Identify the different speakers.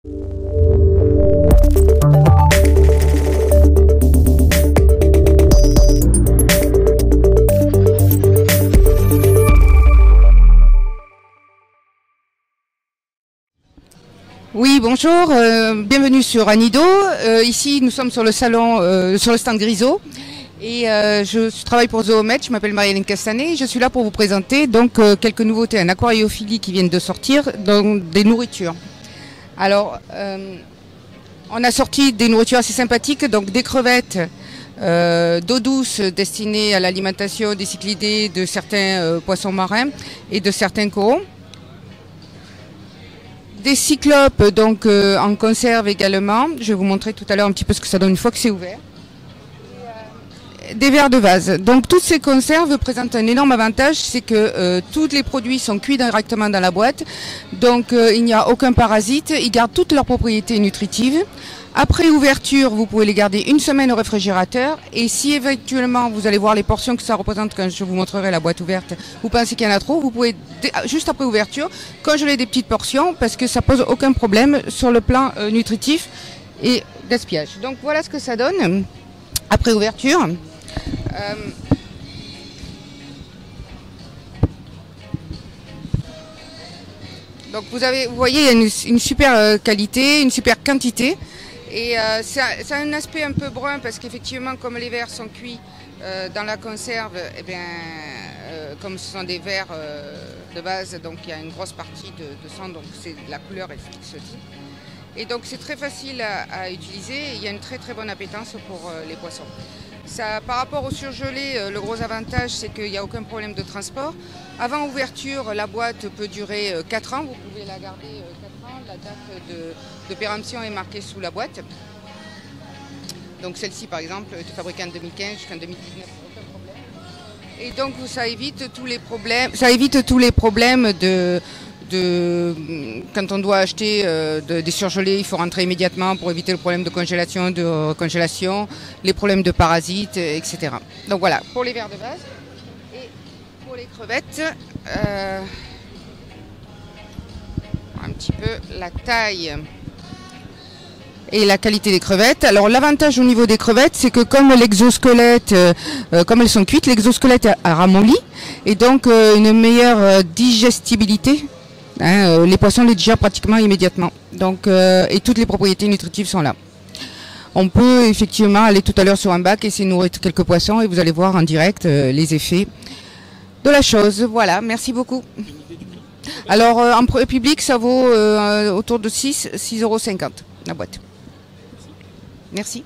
Speaker 1: Oui, bonjour, bienvenue sur Anido. Ici, nous sommes sur le salon, sur le stand Grisot. Et je travaille pour Zoomet, je m'appelle Marie-Hélène Castanet. Je suis là pour vous présenter donc quelques nouveautés en aquariophilie qui viennent de sortir, donc des nourritures. Alors, on a sorti des nourritures assez sympathiques, donc des crevettes d'eau douce destinées à l'alimentation des cyclidés, de certains poissons marins et de certains coraux. Des cyclopes donc en conserve également. Je vais vous montrer tout à l'heure un petit peu ce que ça donne une fois que c'est ouvert. Des vers de vase. Donc toutes ces conserves présentent un énorme avantage, c'est que tous les produits sont cuits directement dans la boîte. Donc il n'y a aucun parasite. Ils gardent toutes leurs propriétés nutritives. Après ouverture, vous pouvez les garder une semaine au réfrigérateur. Et si éventuellement vous allez voir les portions que ça représente quand je vous montrerai la boîte ouverte, vous pensez qu'il y en a trop, vous pouvez, juste après ouverture, congeler des petites portions parce que ça pose aucun problème sur le plan nutritif et gaspillage. Donc voilà ce que ça donne après ouverture. Donc vous voyez, il y a une super qualité, une super quantité. Et ça a un aspect un peu brun parce qu'effectivement, comme les vers sont cuits dans la conserve, eh bien, comme ce sont des vers de base, donc il y a une grosse partie de sang, donc la couleur est fixe aussi. Et donc c'est très facile à utiliser et il y a une très très bonne appétence pour les poissons. Ça, par rapport au surgelé, le gros avantage c'est qu'il n'y a aucun problème de transport. Avant ouverture, la boîte peut durer 4 ans, vous pouvez la garder 4 ans, la date de péremption est marquée sous la boîte. Donc celle-ci par exemple est fabriquée en 2015 jusqu'en 2019, aucun problème. Et donc ça évite tous les problèmes quand on doit acheter des surgelés, il faut rentrer immédiatement pour éviter le problème de congélation, de recongélation, les problèmes de parasites, etc. Donc voilà, pour les vers de base. Et pour les crevettes, un petit peu la taille et la qualité des crevettes. Alors l'avantage au niveau des crevettes, c'est que comme l'exosquelette, comme elles sont cuites, l'exosquelette a ramolli et donc une meilleure digestibilité. Les poissons les digèrent pratiquement immédiatement. Donc, et toutes les propriétés nutritives sont là. On peut effectivement aller tout à l'heure sur un bac et essayer de nourrir quelques poissons et vous allez voir en direct les effets de la chose. Voilà, merci beaucoup. Alors en public, ça vaut autour de 6,50 € la boîte. Merci.